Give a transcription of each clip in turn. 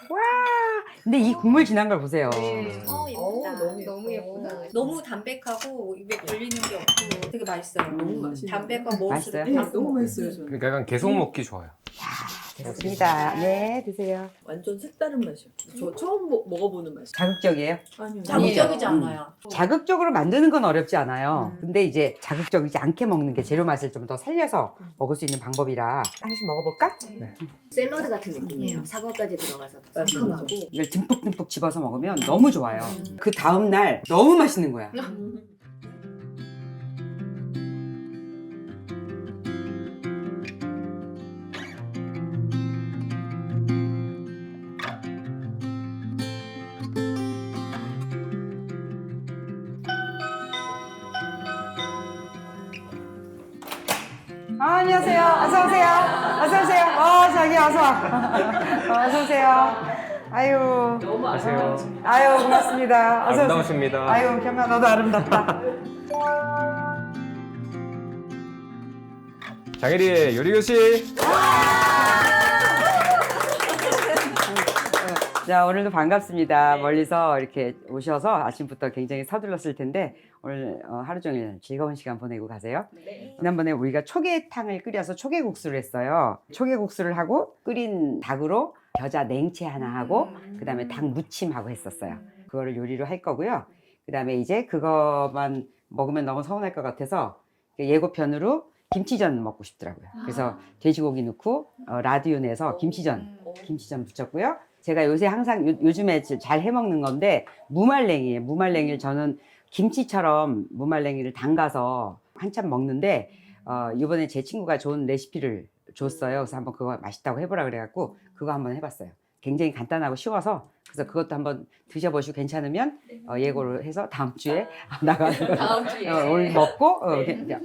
와, 근데 이 국물 진한 걸 보세요. 예쁘다. 너무 예쁘다. 너무 담백하고 입에 걸리는 게 없고 되게 맛있어요. 너무 맛있네. 담백한 맛있어요? 먹을수록 네, 너무 맛있어요. 저는. 그러니까 약간 계속 먹기 좋아요. 좋습니다. 네, 드세요. 완전 색다른 맛이요. 저 처음 먹어보는 맛이에요. 자극적이에요? 아니요. 자극적이지 음. 않아요. 자극적으로 만드는 건 어렵지 않아요. 근데 이제 자극적이지 않게 먹는 게 재료 맛을 좀 더 살려서 먹을 수 있는 방법이라 하나씩 먹어볼까? 샐러드 같은 느낌이에요. 사과까지 들어가서 상큼하고. 이걸 듬뿍듬뿍 집어서 먹으면 너무 좋아요. 그 다음날 너무 맛있는 거야. 안녕하세요. 어서오세요. 어서오세요. 자기 어서와. 어서오세요. 아유. 안녕하세요. 아유, 고맙습니다. 어서 오세요. 아름다우십니다. 아유, 겸아, 너도 아름답다. 장혜리의 요리교실. 자, 오늘도 반갑습니다. 멀리서 이렇게 오셔서 아침부터 굉장히 서둘렀을 텐데 오늘 하루 종일 즐거운 시간 보내고 가세요. 지난번에 우리가 초계탕을 끓여서 초계국수를 했어요. 초계국수를 하고 끓인 닭으로 겨자 냉채 하나 하고 그다음에 닭 무침하고 했었어요. 그거를 요리로 할 거고요. 그다음에 이제 그거만 먹으면 너무 서운할 것 같아서 예고편으로 김치전 먹고 싶더라고요. 그래서 돼지고기 넣고 라디오 내서 김치전 붙였고요. 제가 요새 항상 요즘에 잘 해먹는 건데 무말랭이에요. 무말랭이를 저는 김치처럼 무말랭이를 담가서 한참 먹는데 이번에 제 친구가 좋은 레시피를 줬어요. 그래서 한번 그거 맛있다고 해보라 그래갖고 그거 한번 해봤어요. 굉장히 간단하고 쉬워서 그래서 그것도 한번 드셔보시고 괜찮으면 예고를 해서 다음 주에 나가는 걸로 다음 주에. 오늘 먹고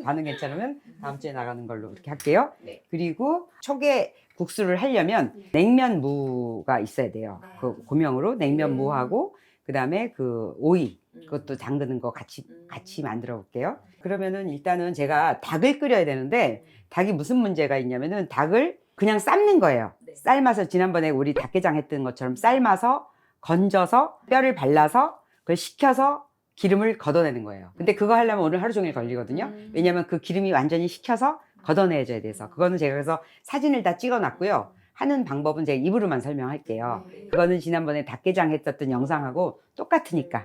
반응 괜찮으면 다음 주에 나가는 걸로 이렇게 할게요. 네. 그리고 초계 국수를 하려면 냉면무가 있어야 돼요. 그 고명으로 냉면무하고 그다음에 그 오이 그것도 담그는 거 같이 만들어 볼게요. 그러면은 일단은 제가 닭을 끓여야 되는데 닭이 무슨 문제가 있냐면은 닭을 그냥 삶는 거예요. 삶아서 지난번에 우리 닭게장 했던 것처럼 삶아서 건져서 뼈를 발라서 그걸 식혀서 기름을 걷어내는 거예요. 근데 그거 하려면 오늘 하루 종일 걸리거든요. 왜냐면 그 기름이 완전히 식혀서 걷어내줘야 돼서 그거는 제가 그래서 사진을 다 찍어 놨고요. 하는 방법은 제가 입으로만 설명할게요. 그거는 지난번에 닭게장 했었던 영상하고 똑같으니까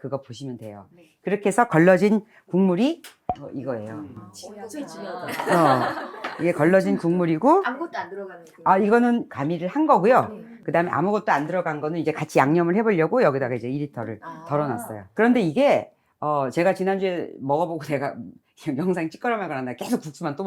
그거 보시면 돼요. 그렇게 해서 걸러진 국물이 이거예요. 진짜 진하다. 이게 걸러진 국물이고 아무것도 안 들어가는 이거는 가미를 한 거고요. 그 다음에 아무것도 안 들어간 거는 이제 같이 양념을 해보려고 여기다가 이제 2리터를 덜어놨어요. 그런데 이게 제가 지난주에 먹어보고 내가 영상 찍거나 말거나 나 계속 국수만 또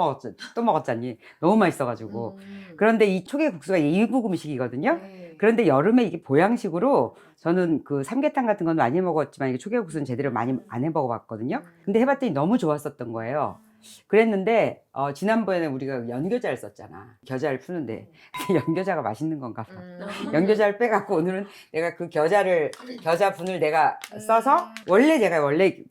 먹었잖니. 너무 맛있어가지고. 그런데 이 초계 국수가 일국 음식이거든요. 그런데 여름에 이게 보양식으로 저는 그 삼계탕 같은 건 많이 먹었지만 이게 초계 국수는 제대로 많이 안 해 먹어봤거든요. 근데 해봤더니 너무 좋았었던 거예요. 그랬는데 지난번에 우리가 연겨자를 썼잖아. 겨자를 푸는데 연겨자가 맛있는 건가 봐. 연겨자를 빼갖고 오늘은 내가 그 겨자 분을 내가 써서 원래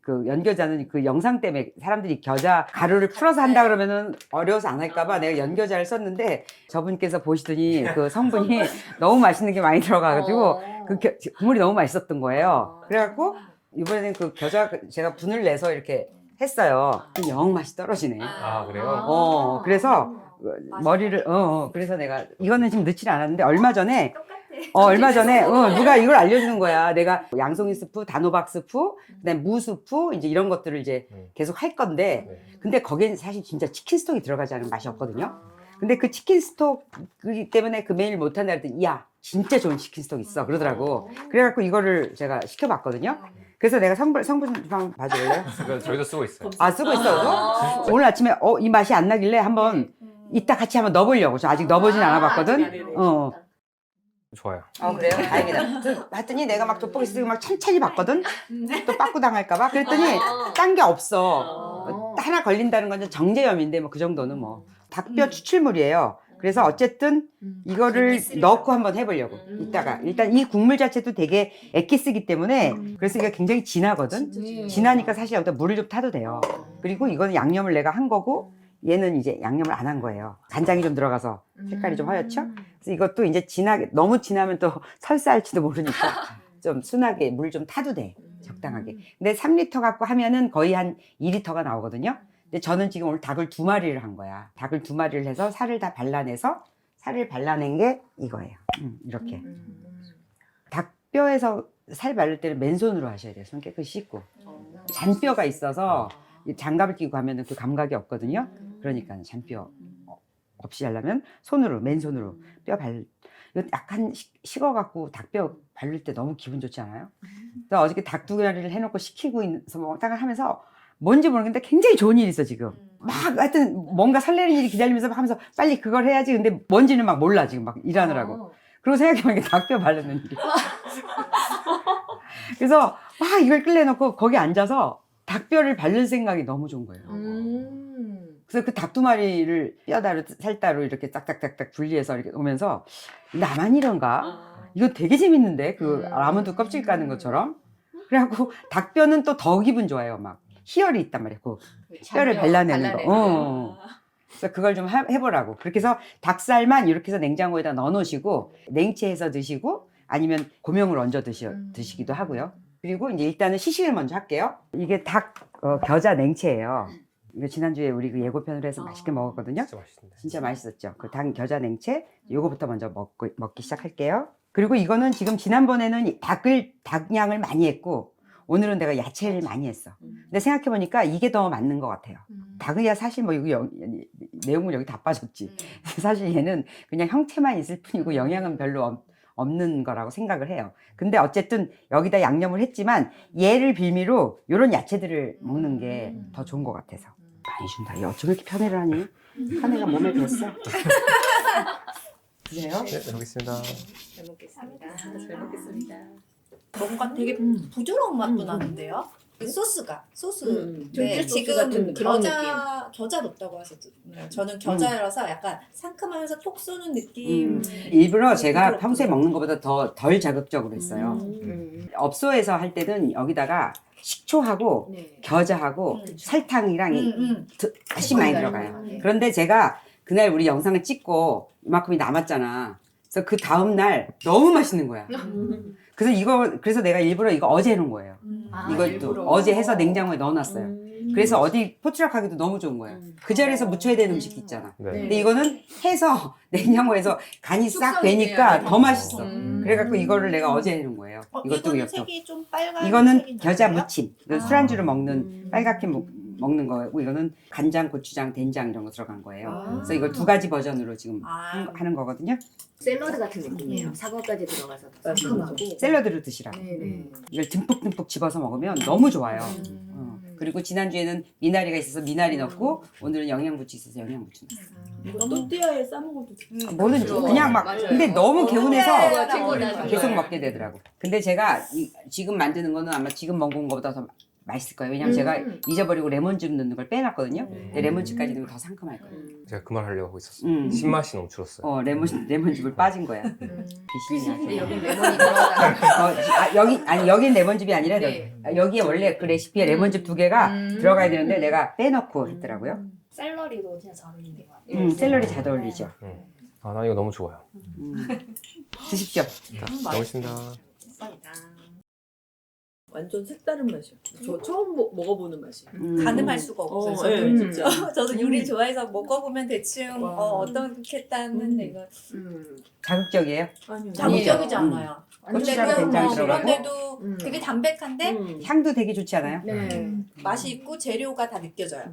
그 연겨자는 그 영상 때문에 사람들이 겨자 가루를 풀어서 한다 그러면은 어려워서 안 할까봐 내가 연겨자를 썼는데 저분께서 보시더니 그 성분이 너무 맛있는 게 많이 들어가가지고 그 국물이 너무 맛있었던 거예요. 그래갖고 이번에는 그 겨자 제가 분을 내서 이렇게 했어요. 영 맛이 떨어지네. 아, 그래요? 그래서 머리를 그래서 내가 이거는 지금 넣지는 않았는데 얼마 전에 누가 이걸 알려주는 거야. 내가 양송이 스프, 단호박 스프, 그다음에 무 스프 이제 이런 것들을 이제 계속 할 건데 근데 거기엔 사실 진짜 치킨 스톡이 들어가지 않으면 맛이 없거든요. 근데 그 치킨 스톡이기 때문에 그 메일 못한다 그랬더니 야 진짜 좋은 치킨 스톡 있어 그러더라고. 그래갖고 이거를 제가 시켜봤거든요. 그래서 내가 성분 한번 봐줄래요? 그거 저희도 쓰고 있어요. 쓰고 있어. 오늘 아침에 이 맛이 안 나길래 한번 이따 같이 한번 넣어보려고. 저 아직 넣어보진 않아봤거든. 좋아요. 그래요? 다행이다. 봤더니 내가 막 돋보기 쓰고 막 천천히 봤거든. 또 빠꾸 당할까봐. 그랬더니 딴 게 없어. 하나 걸린다는 건 정제염인데 뭐 그 정도는 뭐 닭뼈 추출물이에요. 그래서 어쨌든 이거를 넣고 한번 해보려고. 이따가 일단 이 국물 자체도 되게 액기스기 때문에 그래서 이게 굉장히 진하거든. 진하니까 사실 여기다 물을 좀 타도 돼요. 그리고 이거는 양념을 내가 한 거고 얘는 이제 양념을 안 한 거예요. 간장이 좀 들어가서 색깔이 좀 하얗죠? 그래서 이것도 이제 진하게, 너무 진하면 또 설사할지도 모르니까 좀 순하게 물 좀 타도 돼. 적당하게. 근데 3리터 갖고 하면은 거의 한 2리터가 나오거든요. 근데 저는 지금 오늘 닭을 2마리를 한 거야. 닭을 2마리를 해서 살을 다 발라내서 살을 발라낸 게 이거예요. 이렇게. 닭뼈에서 살 바를 때는 맨손으로 하셔야 돼요. 손 깨끗이 씻고. 잔뼈가 있어서 장갑을 끼고 가면은 그 감각이 없거든요. 그러니까 잔뼈 없이 하려면 손으로, 맨손으로 뼈 이거 약간 식어갖고 닭뼈 바를 때 너무 기분 좋지 않아요? 그래서 어저께 닭 2마리를 해놓고 식히고 있어서 먹다가 하면서 뭔지 모르겠는데 굉장히 좋은 일이 있어 지금. 막 하여튼 뭔가 설레는 일이 기다리면서 하면서 빨리 그걸 해야지. 근데 뭔지는 막 몰라 지금 막 일하느라고. 그리고 생각해보니까 닭뼈 바르는 일이. 그래서 막 이걸 끌려놓고 거기 앉아서 닭뼈를 바를 생각이 너무 좋은 거예요. 그래서 그 닭 2마리를 뼈 따로 살 따로 이렇게 딱딱딱딱 분리해서 이렇게 오면서 나만 이런가? 이거 되게 재밌는데 그 아몬드 껍질 까는 것처럼. 그래갖고 닭뼈는 또 더 기분 좋아요. 막 희열이 있단 말이에요. 그 뼈를 발라내는 거. 그래서 그걸 좀 해보라고. 그렇게 해서 닭살만 이렇게 해서 냉장고에다 넣어놓으시고 냉채해서 드시고 아니면 고명을 얹어 드시기도 하고요. 그리고 이제 일단은 시식을 먼저 할게요. 이게 닭 겨자 냉채예요. 이거 지난주에 우리 그 예고편으로 해서 맛있게 먹었거든요. 진짜 맛있는데. 진짜 맛있었죠. 그 닭 겨자 냉채 요거부터 먼저 먹기 시작할게요. 그리고 이거는 지금 지난번에는 닭양을 많이 했고 오늘은 내가 야채를 많이 했어. 근데 생각해보니까 이게 더 맞는 것 같아요. 닭이야 사실 뭐 여기 내용물 여기 다 빠졌지. 사실 얘는 그냥 형태만 있을 뿐이고 영양은 별로 없는 거라고 생각을 해요. 근데 어쨌든 여기다 양념을 했지만 얘를 빌미로 이런 야채들을 먹는 게 더 좋은 것 같아서. 많이 준다. 얘 어쩜 이렇게 편애를 하니? 편애가 몸에 뱄어. 그래요? 네, 잘 먹겠습니다. 잘 먹겠습니다. 잘 먹겠습니다. 뭔가 되게 부드러운 맛도 나는데요. 그 소스. 들깨 소스 지금 같은 그런 겨자 넣었다고 하셔서 저는 겨자라서 약간 상큼하면서 톡 쏘는 느낌. 일부러 제가 평소에 먹는 것보다 덜 자극적으로 했어요. 음. 업소에서 할 때는 여기다가 식초하고 네. 겨자하고 설탕이랑 훨씬 많이 들어가요. 네. 그런데 제가 그날 우리 영상을 찍고 이만큼이 남았잖아. 그래서 그 다음날 너무 맛있는 거야. 그래서 내가 일부러 이거 어제 해놓은 거예요. 이것도 일부러. 어제 해서 냉장고에 넣어놨어요. 그래서 어디 포트락하기도 너무 좋은 거예요. 그 자리에서 묻혀야 되는 음식 있잖아. 네. 근데 이거는 해서 냉장고에서 간이 싹 숙성이 되니까 돼야 돼. 더 맛있어. 음. 그래갖고 이거를 내가 어제 해놓은 거예요. 이것도 이거는 이것도. 색이 좀 빨간 이거는 색이 겨자 나네요? 무침. 이건 술안주로 먹는 빨갛게 먹는 거고 이거는 간장, 고추장, 된장 이런 거 들어간 거예요. 그래서 이걸 2가지 버전으로 지금 하는 거거든요. 샐러드 같은 느낌이에요. 사과까지 들어가서 상큼하고. 샐러드를 드시라고. 네네. 이걸 듬뿍듬뿍 집어서 먹으면 너무 좋아요. 그리고 지난주에는 미나리가 있어서 미나리 넣고 오늘은 영양부치 있어서 영양부치 넣었어요. 또띠아에 싸먹어도 뭐든지 그렇죠. 그냥 막 맞아요. 근데 너무 개운해서 최고다. 계속 먹게 되더라고. 근데 제가 지금 만드는 거는 아마 지금 먹은 것보다 더 맛있을 거예요. 왜냐면 제가 잊어버리고 레몬즙 넣는 걸 빼놨거든요. 근데 레몬즙까지 넣으면 더 상큼할 거예요. 제가 그 말 하려고 하고 있었어요. 신맛이 너무 줄었어요. 레몬즙을 빠진 거야. 귀신이야. 근데 여기 레몬이 들어가잖아요. 여긴 레몬즙이 아니라 네. 여기에 원래 그 레시피에 레몬즙 2개가 들어가야 되는데 내가 빼놓고 했더라고요. 샐러리도 진짜 잘 어울리는 것 같아요. 샐러리 잘 어울리죠. 아, 나 이거 너무 좋아요. 드십시오. 자, 먹겠습니다. 완전 색다른 맛이요. 저 처음 먹어보는 맛이에요. 가늠할 수가 없어요. 네, 진짜. 저도 요리 좋아해서 먹어보면 대충 와. 어떻겠다는데 이거 자극적이에요. 아니요. 자극적이지 않아요. 고추장, 근데도 된장 들어가고. 그런데도 되게 담백한데 향도 되게 좋지 않아요? 네. 맛이 있고 재료가 다 느껴져요.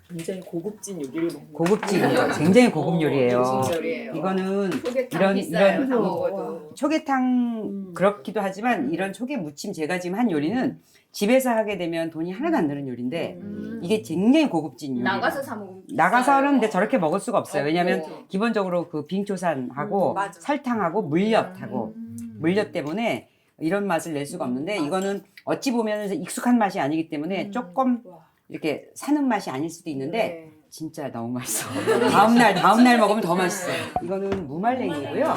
굉장히 고급진 요리를 먹는 고급진, 굉장히 고급 요리예요. 요리예요. 이거는 초계탕 비싸요. 다 먹어도. 초계탕 그렇기도 하지만 이런 초계 무침 제가 지금 한 요리는 집에서 하게 되면 돈이 하나도 안 드는 요리인데 이게 굉장히 고급진 요리. 나가서 사 먹으면 나가서는 근데 저렇게 먹을 수가 없어요. 왜냐하면 없고. 기본적으로 그 빙초산하고 맞아. 설탕하고 물엿하고 물엿 때문에 이런 맛을 낼 수가 없는데 이거는 어찌 보면 익숙한 맛이 아니기 때문에 조금 이렇게 사는 맛이 아닐 수도 있는데 진짜 너무 맛있어. 다음날 먹으면 더 맛있어. 이거는 무말랭이고요.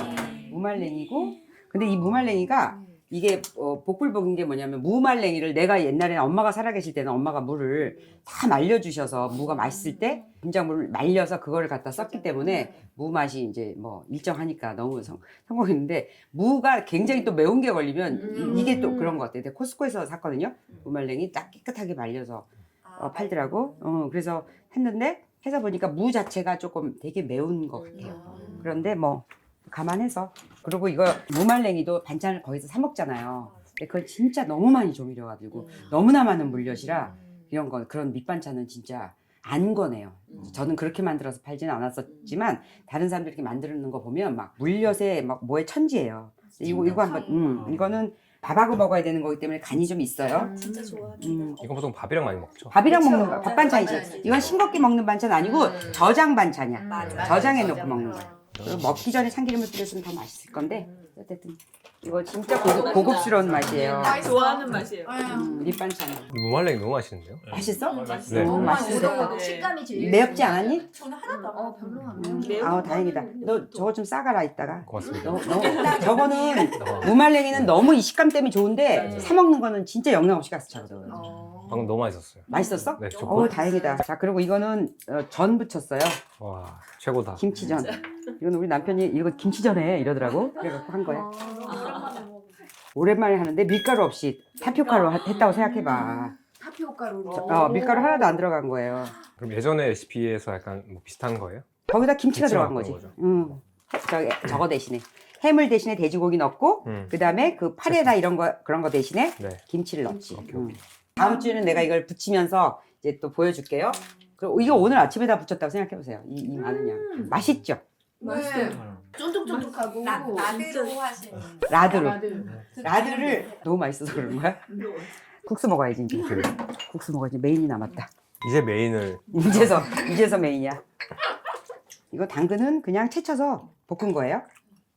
무말랭이고 근데 이 무말랭이가 이게 복불복인 게 뭐냐면 무말랭이를 내가 옛날에 엄마가 살아계실 때는 엄마가 물을 다 말려주셔서 무가 맛있을 때 김장물을 말려서 그거를 갖다 썼기 때문에 무 맛이 이제 뭐 일정하니까 너무 성공했는데 무가 굉장히 또 매운 게 걸리면 이게 또 그런 것 같아요. 근데 코스코에서 샀거든요. 무말랭이 딱 깨끗하게 말려서 팔더라고. 그래서 했는데 해서 보니까 무 자체가 조금 되게 매운 것 같아요. 그런데 뭐 감안해서 그리고 이거 무말랭이도 반찬을 거기서 사 먹잖아요. 근데 그걸 진짜 너무 많이 조미료가지고 너무나 많은 물엿이라 이런 거 그런 밑반찬은 진짜 안 거네요. 저는 그렇게 만들어서 팔지는 않았었지만 다른 사람들이 이렇게 만드는 거 보면 막 물엿에 막 뭐에 천지예요. 이거 한번 이거는 밥하고 먹어야 되는 거기 때문에 간이 좀 있어요. 진짜 좋아. 이건 보통 밥이랑 많이 먹죠. 밥이랑 그쵸. 먹는 거, 밥 반찬이지. 이건 싱겁게 먹는 반찬 아니고 저장 반찬이야. 맞아. 저장해 놓고 먹는 거야. 그리고 먹기 전에 참기름을 뿌렸으면 더 맛있을 건데 어쨌든 이거 진짜 고급스러운 맛이에요. 좋아하는 맛이에요. 밑반찬. 무말랭이 너무 맛있는데요? 맛있어? 네. 너무 맛있어. 네. 식감이 제일 매엽지 않았니? 저는 하나도 안 별로 안 아우 다행이다. 너 저거 좀 싸가라 이따가. 고맙습니다. 저거는 무말랭이는 너무 이 식감 때문에 좋은데 사 먹는 거는 진짜 영양 없이 가서 차거든. 방금 너무 맛있었어요. 맛있었어? 네, 좋고. 다행이다. 자 그리고 이거는 전 부쳤어요. 와, 최고다. 김치전. 이건 우리 남편이 이거 김치전에 이러더라고. 그래갖고 한 거야. 오랜만에 하는데 밀가루 없이 타피오카로 했다고 생각해봐. 타피오카로. 밀가루 하나도 안 들어간 거예요. 그럼 예전에 레시피에서 약간 뭐 비슷한 거예요? 거기다 김치가 김치만 들어간 거지. 넣은 거죠. 저거 대신에 해물 대신에 돼지고기 넣고 그다음에 그 파래나 이런 거 그런 거 대신에 네. 김치를 넣지. 오케이. 다음 주에는 내가 이걸 부치면서 이제 또 보여줄게요. 그리고 이거 오늘 아침에다 부쳤다고 생각해 보세요. 이 많은 양. 맛있죠? 맛있어요. 쫀득쫀득하고. 나대로 하시는. 라드로. 라드를 너무 맛있어서 그런 거야? 국수 먹어야지 이제. 국수 먹어야지. 메인이 남았다. 이제 메인을 이제서 메인이야. 이거 당근은 그냥 채쳐서 볶은 거예요.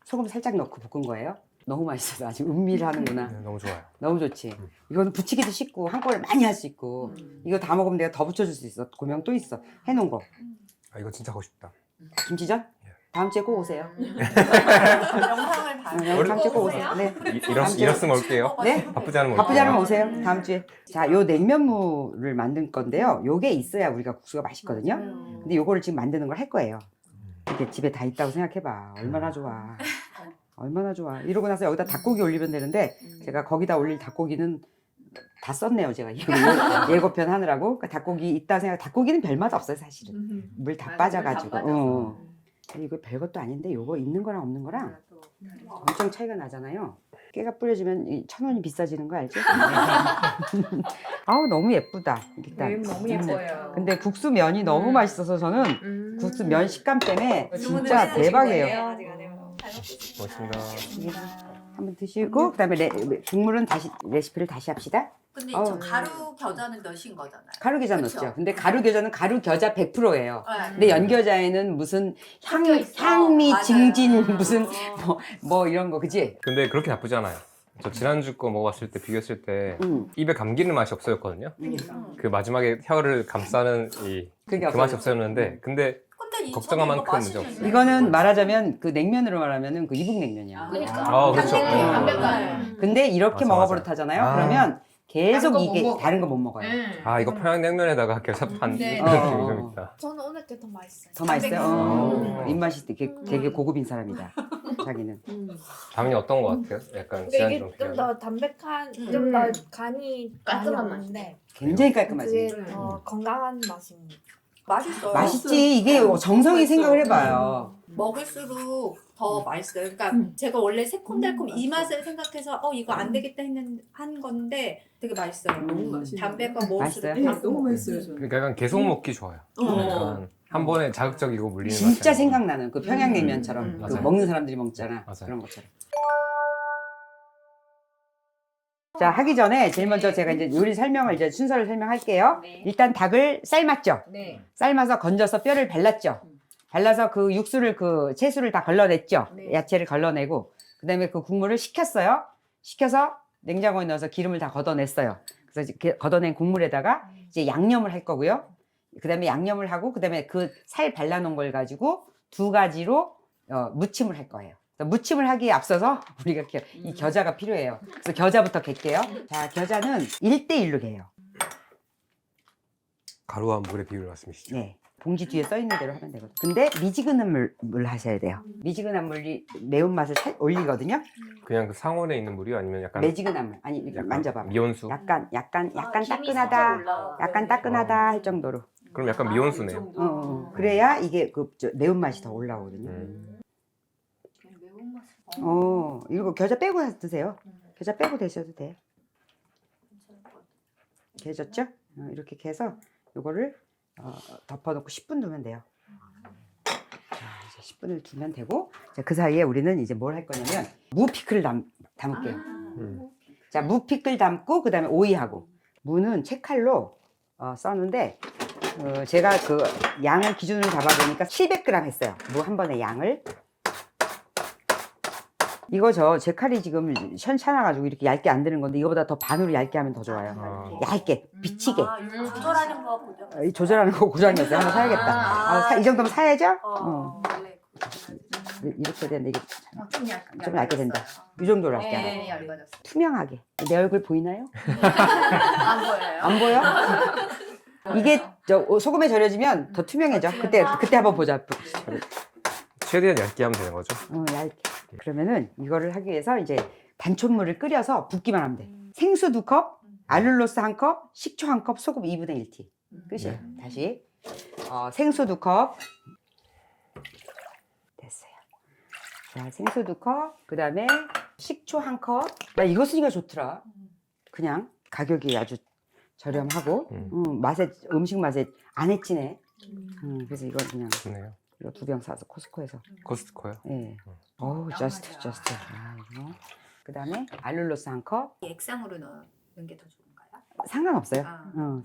소금 살짝 넣고 볶은 거예요. 너무 맛있어서 아주 음미하는구나. 네, 너무 좋아요. 너무 좋지. 이거는 부치기도 쉽고 한꺼번에 많이 할 수 있고 이거 다 먹으면 내가 더 부쳐줄 수 있어. 고명 또 있어. 해놓은 거. 아, 이거 진짜 하고 싶다. 김치전? 다음 주에 꼭 오세요. 영상을 봐요. 다음 주에 꼭 오세요. 네. 이랬으면 올게요. 네? 바쁘지 않으면 바쁘지 않으면 올게요. 오세요. 다음 주에. 자, 요 냉면무를 만들 건데요. 요게 있어야 우리가 국수가 맛있거든요. 근데 요거를 지금 만드는 걸 할 거예요. 이렇게 집에 다 있다고 생각해봐. 얼마나 좋아. 얼마나 좋아. 이러고 나서 여기다 닭고기 올리면 되는데 제가 거기다 올릴 닭고기는 다 썼네요. 제가 예고편 하느라고. 그러니까 닭고기 있다 생각. 닭고기는 별맛 없어요, 사실은. 물 다 빠져가지고. 이거 별것도 아닌데 요거 있는 거랑 없는 거랑 엄청 차이가 나잖아요. 깨가 뿌려지면 1,000원이 비싸지는 거 알죠? 아우 너무 예쁘다. 일단. 너무 예뻐요. 근데 국수 면이 너무 맛있어서 저는 국수 면 식감 때문에 진짜 대박이에요. 아직 안 해요. 잘 먹겠습니다. 고맙습니다. 한번 드시고 그다음에 국물은 다시 레시피를 다시 합시다. 근데 저 가루 겨자는 넣으신 거잖아요. 가루 겨자 그쵸? 넣었죠. 근데 가루 겨자는 가루 겨자 100%예요. 네. 근데 연겨자에는 무슨 섞여 있어. 향미 맞아요. 증진 무슨 뭐 이런 거 그지? 근데 그렇게 나쁘지 않아요. 저 지난주 거 먹어봤을 때 비교했을 때 응. 입에 감기는 맛이 없어졌거든요. 그 마지막에 혀를 감싸는 그 맛이 없었는데 근데 근데 걱정한 저는 만큼 문제 없어요. 이거는 말하자면 그 냉면으로 말하면은 그 이북냉면이야. 그러니까. 아, 그렇죠. 담백한. 근데 이렇게 맞아, 먹어버릇하잖아요. 맞아. 그러면 계속 다른 거 이게 못 먹어. 다른 거 못 먹어요. 아 이거 평양냉면에다가 겨자판 네. 이런 느낌이 좀 어. 있다. 저는 오늘 게 더 맛있어요. 더 맛있어요. 어. 입맛이 되게 고급인 사람이다. 자기는. 다음이 어떤 거 같아요? 약간 근데 지난주랑 이게 좀 비교하면 더 담백한, 음. 좀 더 간이 깔끔한 맛인데 굉장히 그게 깔끔하지. 더 건강한 맛입니다. 맛있어요. 맛있지. 이게 정성이 생각을 해봐요. 먹을수록 더 맛있어요. 그러니까 제가 원래 새콤달콤 이 맛을 생각해서 이거 안 되겠다 한 건데 되게 맛있어요. 너무 맛있네. 담백한 먹을수록 맛있어요? 네, 다 너무 맛있어요. 저는. 그러니까 약간 계속 먹기 좋아요. 약간 한 번에 자극적이고 물리는 맛이 진짜 아니고. 생각나는 그 평양냉면처럼 그 맞아요. 먹는 사람들이 먹잖아. 맞아요. 그런 것처럼. 자, 하기 전에 제일 먼저 제가 이제 요리 설명을 이제 순서를 설명할게요. 네. 일단 닭을 삶았죠. 네. 삶아서 건져서 뼈를 발랐죠. 발라서 그 육수를 그 채수를 다 걸러냈죠. 네. 야채를 걸러내고 그다음에 그 국물을 식혔어요. 식혀서 냉장고에 넣어서 기름을 다 걷어냈어요. 그래서 이제 걷어낸 국물에다가 이제 양념을 할 거고요. 그다음에 양념을 하고 그다음에 그 살 발라놓은 걸 가지고 두 가지로 무침을 할 거예요. 무침을 하기에 앞서서 우리가 이 겨자가 필요해요. 그래서 겨자부터 갤게요. 자, 겨자는 1대1로 개요. 가루와 물의 비율 말씀이시죠? 네. 봉지 뒤에 써 있는 대로 하면 되거든요. 근데 미지근한 물 하셔야 돼요. 미지근한 물이 매운맛을 올리거든요. 그냥 그 상온에 있는 물이요? 아니면 약간 매지근한 물. 아니, 이렇게 만져봐. 미온수? 약간 김이 살짝 따끈하다. 올라와. 약간 따끈하다 할 정도로. 그럼 약간 미온수네요. 그래야 이게 매운맛이 더 올라오거든요. 매운맛을 이거 겨자 빼고 해서 드세요. 겨자 빼고 드셔도 돼요. 개졌죠? 이렇게 해서 이거를 덮어놓고 10분 두면 돼요. 자, 이제 10분을 두면 되고, 자, 그 사이에 우리는 이제 뭘 할 거냐면 무 피클 담을게요. 자, 무 피클 담고 그 다음에 오이하고. 무는 채칼로 써는데 제가 그 양을 기준으로 잡아보니까 700g 했어요. 무 한 번에 양을. 이거 제 칼이 지금 현찮아가지고 이렇게 얇게 안 되는 건데 이거보다 더 반으로 얇게 하면 더 좋아요. 얇게, 비치게. 조절하는 거 보죠. 조절하는 거 고장났어요. 하나 사야겠다. 이 정도면 사야죠? 이렇게 되는데 이게 좀 얇게 된다. 이 정도로 얇게 하라. 네, 얇아졌어. 투명하게. 내 얼굴 보이나요? 안 보여요? 안 보여? 이게 소금에 절여지면 더 투명해져. 그때 한번 보자. 최대한 얇게 하면 되는 거죠? 얇게. 그러면은 이거를 하기 위해서 이제 단촛물을 끓여서 붓기만 하면 돼. 생수 2컵, 알룰로스 1컵, 식초 1컵, 소금 2분의 1티. 끝이에요. 다시. 생수 2컵. 됐어요. 자, 생수 2컵. 그 다음에 식초 1컵. 나 이거 쓰니까 좋더라. 그냥 가격이 아주 저렴하고, 음식 맛에 안 해치네. 그래서 이거 그냥. 좋네요. 이거 2병 사서 코스코에서. 코스트코요? 네. 저스트. 이거. 그 다음에 알룰로스 1컵. 액상으로 넣는 게 더 좋은가요? 상관없어요.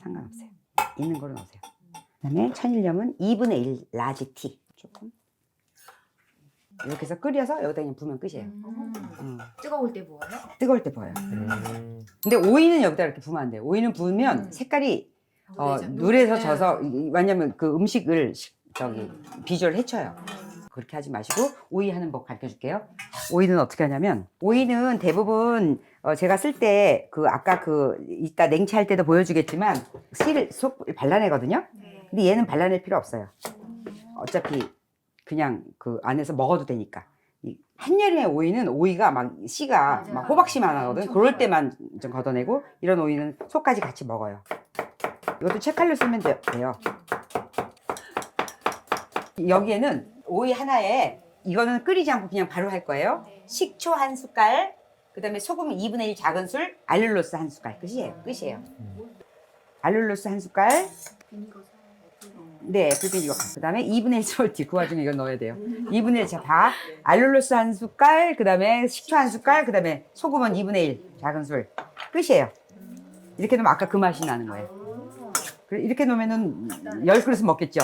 상관없어요. 있는 거로 넣으세요. 그 다음에 천일염은 2분의 1 라지 티. 조금. 이렇게 해서 끓여서 여기다 그냥 부으면 끝이에요. 뜨거울 때 부어요? 뜨거울 때 부어요. 근데 오이는 여기다 이렇게 부으면 안 돼요. 오이는 부으면 색깔이 물에서 져서, 왜냐면 그 음식을 비주얼 해쳐요. 그렇게 하지 마시고 오이 하는 법 가르쳐 줄게요. 오이는 어떻게 하냐면 오이는 대부분 제가 쓸 때 아까 이따 냉채할 때도 보여주겠지만 씨를 속 발라내거든요. 근데 얘는 발라낼 필요 없어요. 어차피 그냥 그 안에서 먹어도 되니까. 한여름에 오이는 오이가 막 씨가 맞아. 막 호박씨만 하거든. 그럴 때만 좀 걷어내고 이런 오이는 속까지 같이 먹어요. 이것도 채칼로 쓰면 돼요. 여기에는 오이 하나에 이거는 끓이지 않고 그냥 바로 할 거예요. 식초 1숟갈, 그 다음에 소금 2분의 1 작은 술, 알룰로스 1숟갈. 끝이에요. 알룰로스 1숟갈. 네, 불비니거. 그 다음에 2분의 1 솔티. 그 와중에 이건 넣어야 돼요. 2분의 1 밥. 알룰로스 1숟갈, 그 다음에 식초 1숟갈, 그 다음에 소금은 2분의 1 작은 술. 끝이에요. 이렇게 넣으면 아까 그 맛이 나는 거예요. 이렇게 놓으면은 10그릇은 먹겠죠?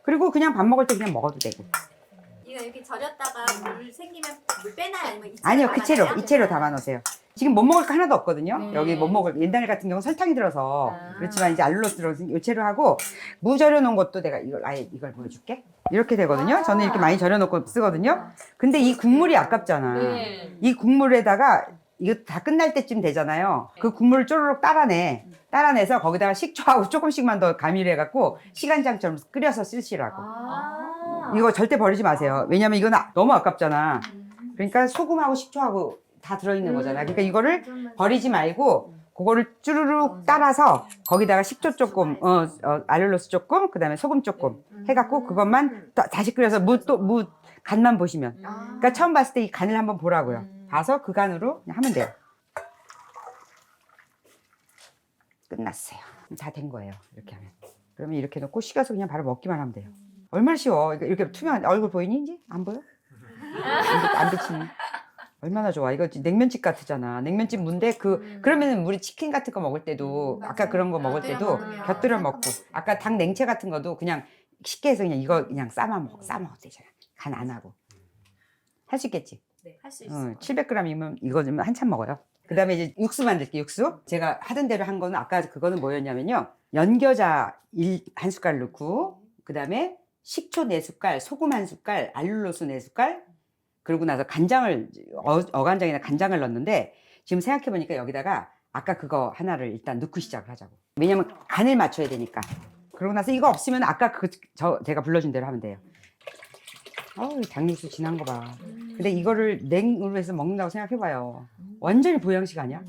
그리고 그냥 밥 먹을 때 그냥 먹어도 되고. 이거 이렇게 절였다가 물 생기면 물 빼나요? 아니면 이채로 아니요, 담아놔요? 이채로 담아 놓으세요. 지금 못 먹을 거 하나도 없거든요. 여기 못 먹을, 옛날 같은 경우는 설탕이 들어서. 그렇지만 이제 알룰로스 들어서 요채로 하고, 무 절여 놓은 것도 내가 이걸 보여줄게. 이렇게 되거든요. 저는 이렇게 많이 절여 놓고 쓰거든요. 근데 이 국물이 아깝잖아. 이 국물에다가 이거 다 끝날 때쯤 되잖아요. 그 국물을 쪼르륵 따라내서 거기다가 식초하고 조금씩만 더 가미해갖고 시간장처럼 끓여서 쓰시라고. 이거 절대 버리지 마세요. 왜냐면 이건 너무 아깝잖아. 그러니까 소금하고 식초하고 다 들어있는 거잖아. 그러니까 이거를 버리지 말고 그거를 쭈르륵 따라서 거기다가 식초 조금, 알룰로스 조금, 그 다음에 소금 조금 해갖고 그것만 다시 끓여서 무 간만 보시면. 그러니까 처음 봤을 때 이 간을 한번 보라고요. 봐서 그 간으로 그냥 하면 돼요. 끝났어요. 다 된 거예요. 이렇게 하면. 그러면 이렇게 넣고 식혀서 그냥 바로 먹기만 하면 돼요. 얼마나 쉬워. 이렇게 투명한 얼굴 보이니 이제? 안 보여? 안 비치니? 얼마나 좋아. 이거 냉면집 같으잖아. 냉면집 무인데 그러면은 우리 치킨 같은 거 먹을 때도 아까 그런 거 먹을 때도 곁들여 먹고 아까 닭 냉채 같은 것도 그냥 쉽게 해서 그냥 이거 그냥 싸 먹어도 되잖아. 간 안 하고. 할 수 있겠지? 네, 할 수 있어요. 700g이면 이거 좀 한참 먹어요. 그 다음에 이제 육수 만들게요, 육수. 제가 하던 대로 한 거는 아까 그거는 뭐였냐면요. 연겨자 1숟갈 넣고, 그 다음에 식초 4숟갈, 소금 1숟갈, 알룰로스 4숟갈, 그러고 나서 간장을 어간장이나 간장을 넣었는데 지금 생각해 보니까 여기다가 아까 그거 하나를 일단 넣고 시작을 하자고. 왜냐면 간을 맞춰야 되니까. 그러고 나서 이거 없으면 아까 제가 불러준 대로 하면 돼요. 당육수 진한 거 봐. 근데 이거를 냉으로 해서 먹는다고 생각해 봐요. 완전히 보양식 아니야?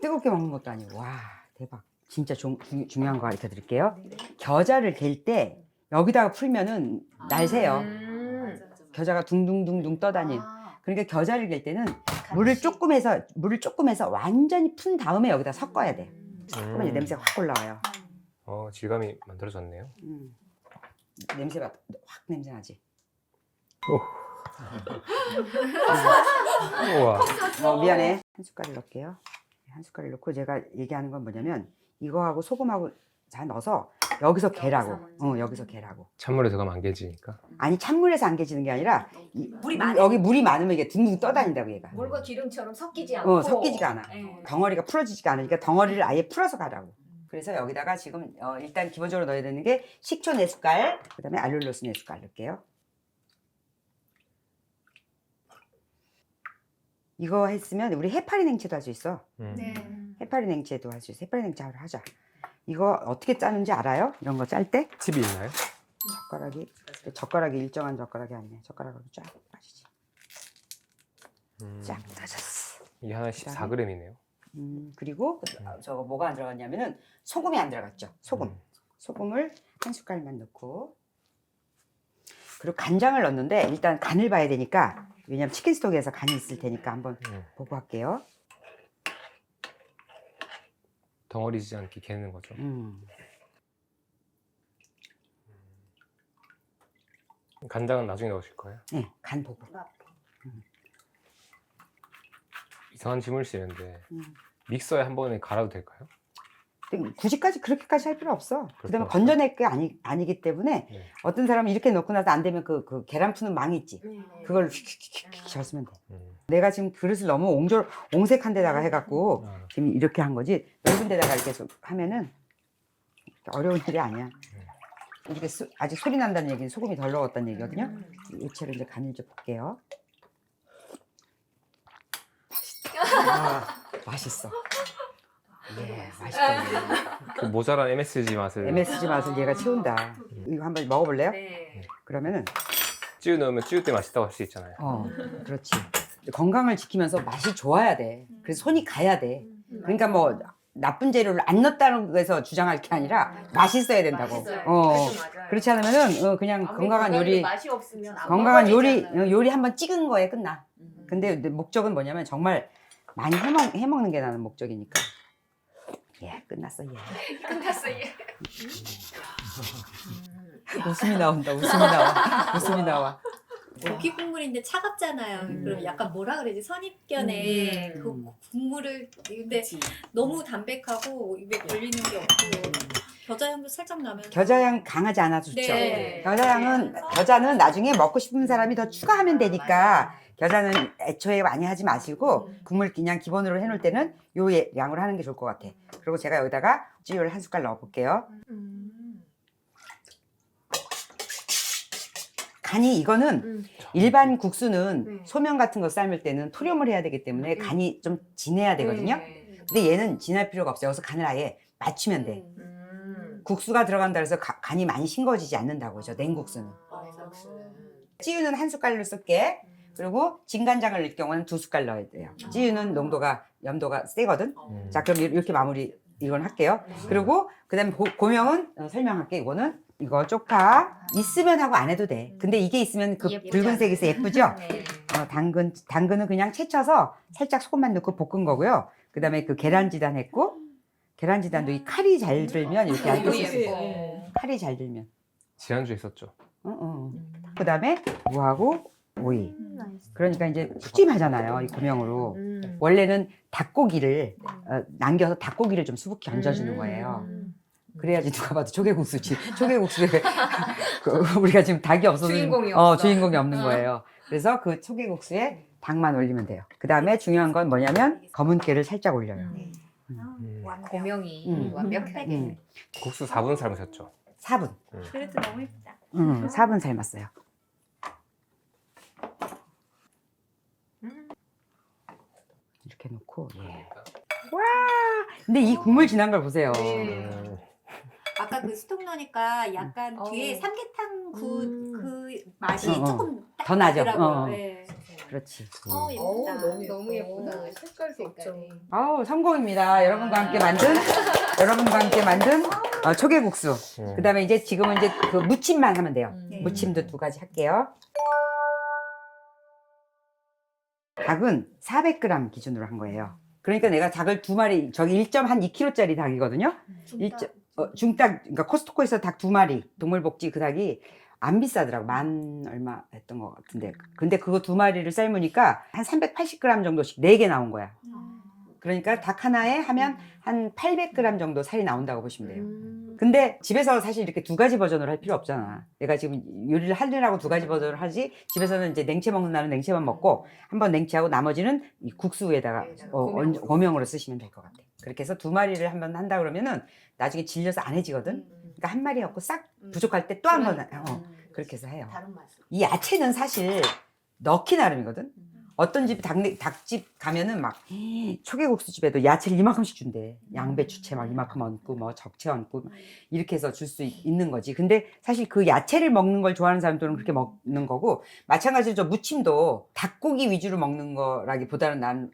뜨겁게 먹는 것도 아니고. 와, 대박. 진짜 중요한 거 가르쳐 드릴게요. 겨자를 갤 때 여기다가 풀면은 날 새요. 겨자가 둥둥둥둥 떠다니. 그러니까 겨자를 갤 때는 물을 조금 해서 완전히 푼 다음에 여기다 섞어야 돼. 그러면 이제 냄새가 확 올라와요. 질감이 만들어졌네요. 냄새가 확 냄새 나지. 우와. 미안해. 한 숟갈을 넣을게요. 한 숟갈을 넣고 제가 얘기하는 건 뭐냐면 이거하고 소금하고 다 넣어서 여기서 개라고. 여기서 개라고. 찬물에 들어가면 안 깨지니까. 아니 찬물에서 안 깨지는 게 아니라 물이 많아. 여기 물이 많으면 이게 둥둥 떠다닌다고 얘가. 물과 기름처럼 섞이지 않고. 섞이지가 않아. 덩어리가 풀어지지가 않으니까 덩어리를 아예 풀어서 가라고. 그래서 여기다가 지금 일단 기본적으로 넣어야 되는 게 식초 4숟갈, 그다음에 알룰로스 4숟갈 넣을게요. 이거 했으면 우리 해파리 냉채도 할 수 있어. 네. 해파리 냉채도 할 수 있어. 해파리 냉채 하자. 이거 어떻게 짜는지 알아요? 이런 거 짤 때? 팁이 있나요? 젓가락이 일정한 젓가락이 아니네. 젓가락으로 쫙 빠지지. 쫙 음, 짜졌어. 이게 하나에 14g이네요. 그리고 저거 뭐가 안 들어갔냐면은 소금이 안 들어갔죠. 소금. 소금을 한 숟갈만 넣고. 그리고 간장을 넣었는데 일단 간을 봐야 되니까 왜냐면 치킨 스톡에서 간이 있을 테니까 한번 보고 할게요. 덩어리지지 않게 개는 거죠. 간장은 나중에 넣으실 거예요? 네, 간 보고. 이상한 질문일 수 있는데 믹서에 한 번에 갈아도 될까요? 굳이까지 그렇게까지 할 필요 없어. 그다음에 없어요? 건져낼 게 아니기 때문에 네. 어떤 사람은 이렇게 넣고 나서 안 되면 그 계란 푸는 망 있지. 그걸 휙휙휙 젓으면 돼. 내가 지금 그릇을 너무 옹색한 데다가 해갖고 지금 이렇게 한 거지 넓은 데다가 이렇게 하면은 어려운 일이 아니야. 이렇게 아직 소리 난다는 얘기는 소금이 덜 넣었다는 얘기거든요. 이 채로 이제 간을 좀 볼게요. 맛있어. 예, 맛있다. 그 모자란 MSG 맛을 MSG 맛을 얘가 채운다. 이거 한번 먹어볼래요? 네. 그러면은 찌우 넣으면 찌우 때 맛있다고 할 수 있잖아요. 그렇지. 건강을 지키면서 맛이 좋아야 돼. 그래서 손이 가야 돼. 그러니까 뭐 나쁜 재료를 안 넣었다는 거에서 주장할 게 아니라 맛있어야 된다고. 맞아요. 그렇지 않으면은 그냥 건강한 요리, 맛이 없으면 안 건강한 먹어지잖아요. 요리 한번 찍은 거에 끝나. 근데 목적은 뭐냐면 정말 많이 해먹는 게 나는 목적이니까. 예, 끝났어. 예. 끝났어 얘. 웃음이 나온다. 웃음이 나와. 고기 국물인데 차갑잖아요. 그럼 약간 뭐라 그러지? 선입견에 그 국물을 근데 너무 담백하고 입에 걸리는 게 없고 겨자 향도 살짝 나면 겨자향 강하지 않아도 좋죠. 네. 겨자는 나중에 먹고 싶은 사람이 더 추가하면 되니까 겨자는 애초에 많이 하지 마시고 국물 그냥 기본으로 해놓을 때는 요 양으로 하는 게 좋을 것 같아. 그리고 제가 여기다가 찌유를 한 숟갈 넣어볼게요. 간이 이거는 일반 국수는 소면 같은 거 삶을 때는 토렴을 해야 되기 때문에 간이 좀 진해야 되거든요. 근데 얘는 진할 필요가 없어요. 여기서 간을 아예 맞추면 돼. 국수가 들어간다 해서 간이 많이 싱거워지지 않는다고 저 냉국수는. 찌유는 한 숟갈로 쓸게. 그리고 진간장을 넣을 경우는 2숟갈 넣어야 돼요. 찌유는 염도가 세거든. 자, 그럼 이렇게 마무리 이건 할게요. 그리고 그다음에 고명은 설명할게. 이거 쪽파 있으면 하고 안 해도 돼. 근데 이게 있으면 그 붉은색에서 예쁘죠? 당근은 그냥 채쳐서 살짝 소금만 넣고 볶은 거고요. 그다음에 그 계란지단 했고 계란지단도 이 칼이 잘 들면 이렇게 안 뜯어지고 칼이 잘 들면. 지난주에 있었죠. 그다음에 무하고 오이. 그러니까 이제 푸짐하잖아요. 이 고명으로. 원래는 닭고기를 남겨서 닭고기를 좀 수북히 얹어주는 거예요. 그래야지 누가 봐도 조개국수지. 조개국수에 우리가 지금 닭이 없어서 주인공이 없는 거예요. 그래서 그 조개국수에 닭만 올리면 돼요. 그 다음에 중요한 건 뭐냐면 검은 깨를 살짝 올려요. 고명이 완벽하게. 국수 4분 삶으셨죠? 4분. 그래도 너무 예쁘다. 4분 삶았어요. 이렇게 놓고 예. 와 근데 이 국물 진한 걸 보세요. 네. 음, 아까 그 스톡 넣으니까 약간 뒤에 삼계탕 그 맛이 어, 어. 조금 딱 더 나죠. 나더라고요. 어. 네. 그렇지. 예쁘다. 너무 예쁘다. 색깔도 없죠. 아우 성공입니다. 여러분과 함께 만든 초계국수. 그다음에 이제 지금은 이제 그 무침만 하면 돼요. 네. 무침도 2가지 할게요. 닭은 400g 기준으로 한 거예요. 그러니까 내가 닭을 2마리, 저기 1.2kg짜리 닭이거든요. 중닭, 그러니까 코스트코에서 닭 2마리, 동물복지 그 닭이 안 비싸더라고. 만 얼마 했던 것 같은데. 근데 그거 2마리를 삶으니까 한 380g 정도씩 4개 나온 거야. 그러니까 닭 하나에 하면 한 800g 정도 살이 나온다고 보시면 돼요. 근데 집에서 사실 이렇게 2가지 버전으로 할 필요 없잖아. 내가 지금 요리를 하느라고 2가지 버전을 하지, 집에서는 이제 냉채 먹는 날은 냉채만 먹고, 한번 냉채하고 나머지는 이 국수에다가 고명으로 쓰시면 될 것 같아. 그렇게 해서 2마리를 한번 한다 그러면은 나중에 질려서 안 해지거든? 그러니까 한 마리 갖고 싹 부족할 때 또 한 번, 그렇게 해서 해요. 다른 맛. 이 야채는 사실 넣기 나름이거든? 어떤 집 닭집 가면은 막 초계국수집에도 야채를 이만큼씩 준대. 양배추채 막 이만큼 얹고 뭐 적채 얹고 이렇게 해서 줄 수 있는 거지. 근데 사실 그 야채를 먹는 걸 좋아하는 사람들은 그렇게 먹는 거고, 마찬가지로 저 무침도 닭고기 위주로 먹는 거라기보다는 난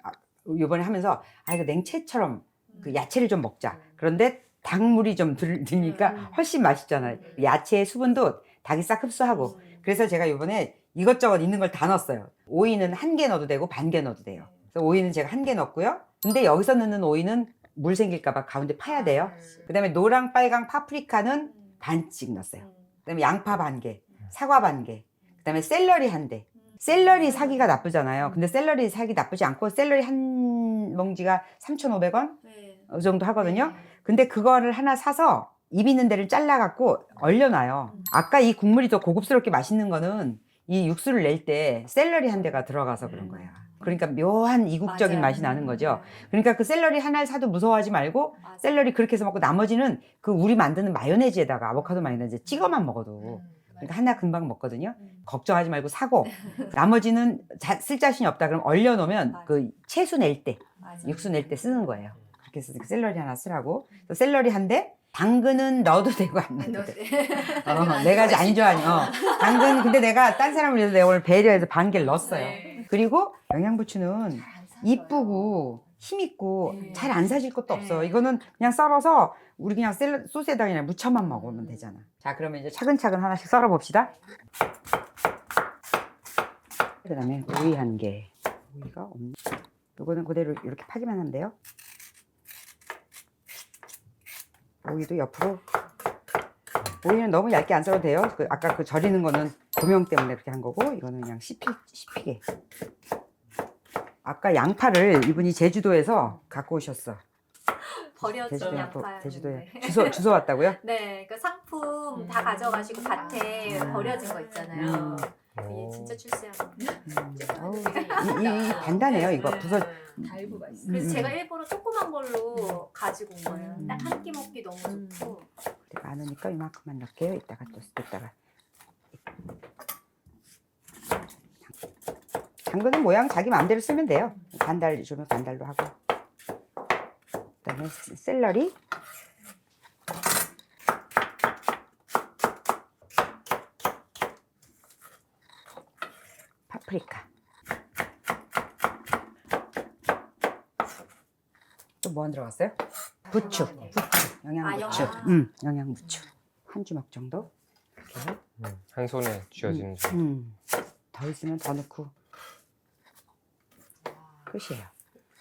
이번에 하면서 이거 냉채처럼 그 야채를 좀 먹자. 그런데 닭물이 좀 드니까 훨씬 맛있잖아요. 야채의 수분도 닭이 싹 흡수하고. 그래서 제가 이번에 이것저것 있는 걸 다 넣었어요. 오이는 1개 넣어도 되고 반 개 넣어도 돼요. 그래서 오이는 제가 1개 넣었고요. 근데 여기서 넣는 오이는 물 생길까봐 가운데 파야 돼요. 그 다음에 노랑, 빨강, 파프리카는 반씩 넣었어요. 그 다음에 양파 반 개, 사과 반 개, 그 다음에 샐러리 1대. 샐러리 사기가 나쁘잖아요. 근데 샐러리 사기 나쁘지 않고, 샐러리 한 봉지가 3,500원 네. 이 정도 하거든요. 근데 그거를 하나 사서 입 있는 데를 잘라갖고 얼려놔요. 아까 이 국물이 더 고급스럽게 맛있는 거는 이 육수를 낼 때 샐러리 한 대가 들어가서 그런 거예요. 그러니까 묘한 이국적인 맞아요. 맛이 나는 거죠. 그러니까 그 샐러리 하나를 사도 무서워하지 말고 맞아요. 샐러리 그렇게 해서 먹고, 나머지는 그 우리 만드는 마요네즈에다가 아보카도 마요네즈 찍어만 먹어도 그러니까 하나 금방 먹거든요. 걱정하지 말고 사고, 나머지는 쓸 자신이 없다 그럼 얼려놓으면 맞아. 그 채수 낼 때, 맞아요. 육수 낼 때 쓰는 거예요. 그렇게 해서 샐러리 하나 쓰라고. 그래서 샐러리 한 대, 당근은 넣어도 되고 안 넣어도 돼. 내가 이제 안 좋아하니. 당근, 근데 내가 딴 사람을 위해서 내가 오늘 배려해서 반 개를 넣었어요. 그리고 영양부추는 이쁘고 힘있고 잘 안 사질 것도 없어. 이거는 그냥 썰어서 우리 그냥 소스에다 그냥 무쳐만 먹으면 되잖아. 자, 그러면 이제 차근차근 하나씩 썰어 봅시다. 그 다음에 오이 1개. 오이가 없네. 이거는 그대로 이렇게 파기만 하면 돼요. 오이도 옆으로. 오이는 너무 얇게 안 썰어도 돼요. 아까 그 절이는 거는 고명 때문에 그렇게 한 거고, 이거는 그냥 씹히게. 아까 이분이 제주도에서 갖고 오셨어. 버려진 양파였는데. 제주도에 주소 왔다고요? 네, 그 상품 다 가져가시고 밭에 버려진 거 있잖아요. 이게 진짜 출세하는. 이 단단해요. 이거 부서. 달고 맛있어. 그래서 제가 일부러 조그만 걸로 가지고 온 거예요. 딱 한 끼 먹기 너무 좋고. 많으니까 이만큼만 넣을게요. 이따가 또 이따가. 당근은 모양 자기 마음대로 쓰면 돼요. 반달 주면 반달로 하고. 그다음에 샐러리. 파프리카. 또 뭐 안 들어갔어요? 부추. 영양부추. 영양부추. 한 주먹 정도. 이렇게. 한 손에 쥐어지는 정도. 더 있으면 더 넣고. 끝이에요.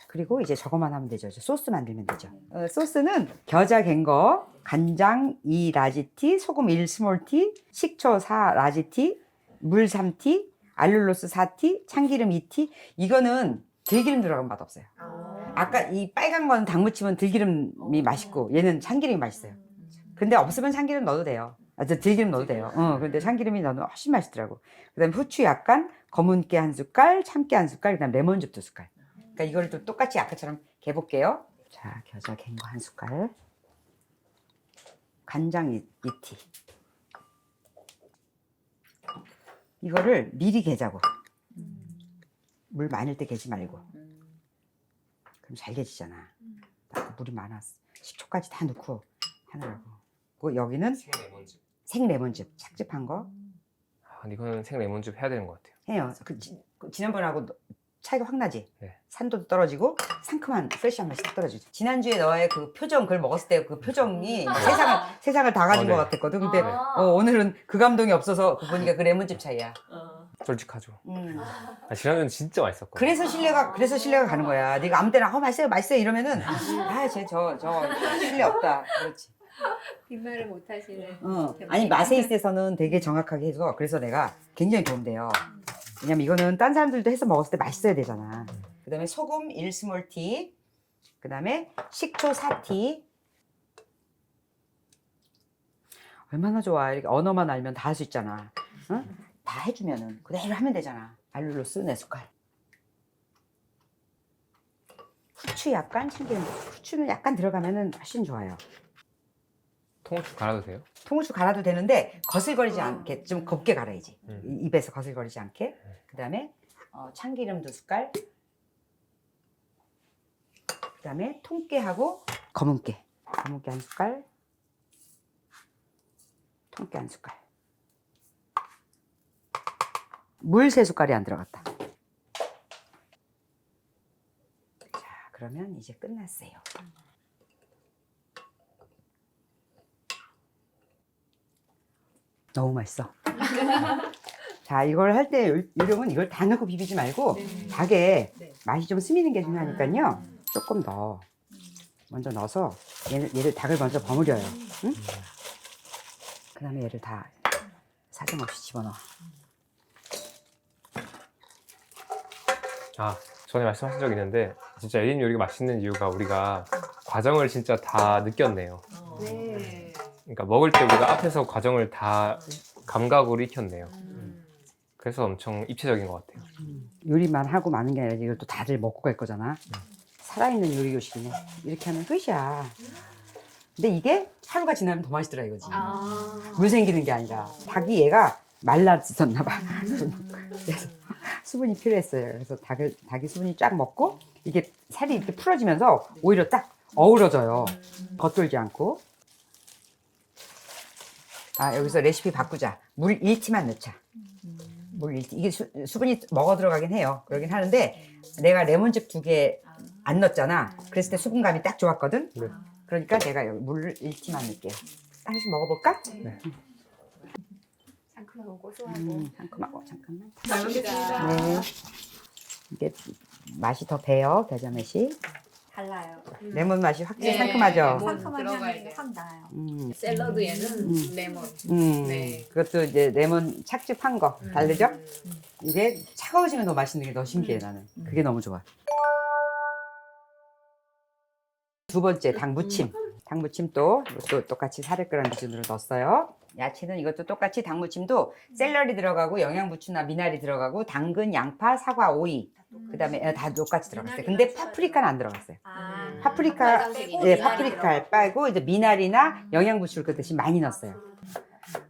그리고 이제 저거만 하면 되죠. 소스 만들면 되죠. 소스는 겨자 갠거, 간장 2 라지티, 소금 1 스몰티, 식초 4 라지티, 물 3티, 알룰로스 4티, 참기름 2티. 이거는 들기름 들어간 맛 없어요. 아까 이 빨간 건 닭무침은 들기름이 맛있고, 얘는 참기름이 맛있어요. 근데 없으면 참기름 넣어도 돼요. 들기름 넣어도 돼요. 근데 참기름이 넣으면 훨씬 맛있더라고. 그 다음에 후추 약간, 검은깨 1숟갈, 참깨 1숟갈, 그 다음 레몬즙 2숟갈. 그러니까 이거를 또 똑같이 아까처럼 개볼게요. 자, 겨자 갠거 1숟갈. 간장 2티. 이거를 미리 개자고. 물 많을 때 개지 말고. 그럼 잘게지잖아. 물이 많았어. 식초까지 다 넣고 하느라고. 그리고 여기는 생레몬즙. 생레몬즙 착즙한 거 아, 이거는 생레몬즙 해야 되는 것 같아요. 해요. 그 지난번하고 차이가 확 나지? 네. 산도도 떨어지고 상큼한 프레시한 맛이 딱 떨어지죠. 지난주에 너의 그 표정, 그걸 먹었을 때 그 표정이 세상을 다 가진 네. 것 같았거든. 근데 아. 오늘은 그 감동이 없어서 그 보니까 그 레몬즙 차이야. 솔직하죠. 음. 아, 지난주는 진짜 맛있었거든요. 그래서 신뢰가 가는 거야. 네가 아무 때나 맛있어요 이러면은 저 신뢰 없다. 그렇지. 빈말을 못 하시는. 아니 맛에 있어서는 되게 정확하게 해서 그래서 내가 굉장히 도움돼요. 왜냐면 이거는 딴 사람들도 해서 먹었을 때 맛있어야 되잖아. 그 다음에 소금 1스몰티, 그 다음에 식초 4티. 얼마나 좋아. 이렇게 언어만 알면 다 할 수 있잖아. 응? 다 해주면은 그대로 하면 되잖아. 알룰로스 4숟갈. 후추 약간 참기름. 후추는 약간 들어가면은 훨씬 좋아요. 통후추 갈아도 돼요? 통후추 갈아도 되는데 거슬거리지 않게 좀 곱게 갈아야지. 입에서 거슬거리지 않게. 그 다음에 참기름 2숟갈. 그 다음에 통깨하고 검은깨. 검은깨 1숟갈. 통깨 1숟갈. 물 3숟갈이 안 들어갔다. 자, 그러면 이제 끝났어요. 너무 맛있어. 자, 이걸 할 때 요령은 이걸 다 넣고 비비지 말고 닭에 맛이 좀 스미는 게 중요하니까요. 조금 더 먼저 넣어서 얘를 닭을 먼저 버무려요. 응? 그 다음에 얘를 다 사정없이 집어넣어. 아, 전에 말씀하신 적 있는데 진짜 에린 요리가 맛있는 이유가 우리가 과정을 진짜 다 느꼈네요. 네. 그러니까 먹을 때 우리가 앞에서 과정을 다 감각으로 익혔네요. 그래서 엄청 입체적인 것 같아요. 요리만 하고 마는 게 아니라 이걸 또 다들 먹고 갈 거잖아. 살아있는 요리 교실이네. 이렇게 하면 끝이야. 근데 이게 하루가 지나면 더 맛있더라 이거지. 물 생기는 게 아니라 닭이 얘가 말랐었나 봐. 그래서 수분이 필요했어요. 그래서 닭이 수분이 쫙 먹고 이게 살이 이렇게 풀어지면서 오히려 딱 어우러져요. 겉돌지 않고. 아, 여기서 레시피 바꾸자. 물 1티만 넣자. 물 1티. 이게 수분이 먹어 들어가긴 해요. 그러긴 하는데 내가 레몬즙 2개 안 넣었잖아. 그랬을 때 수분감이 딱 좋았거든. 네. 그러니까 내가 여기 물 1티만 넣을게요. 하나씩 먹어볼까? 네. 상큼하고 고소하고. 상큼하고 잠깐만. 잘 먹겠습니다. 네. 이게 맛이 더 배요. 겨자맛이. 달라요. 레몬 맛이 확실히 네. 상큼하죠. 레몬. 상큼한 들어가야 향이 돼요. 확 나요. 샐러드에는 레몬. 네. 그것도 이제 레몬 착즙한 거 다르죠? 이게 차가워지면 더 맛있는 게 더 신기해 나는. 그게 너무 좋아. 두 번째 닭무침. 닭무침 또 이것도 똑같이 400g 기준으로 넣었어요. 야채는 이것도 똑같이 닭무침도 샐러리 들어가고 영양부추나 미나리 들어가고 당근, 양파, 사과, 오이 그다음에 다 똑같이 들어갔어요. 근데 파프리카는 안 들어갔어요. 파프리카 빨간색이 예, 미나리 파프리카를 빨고 이제 미나리나 영양부추를 그 대신 많이 넣었어요.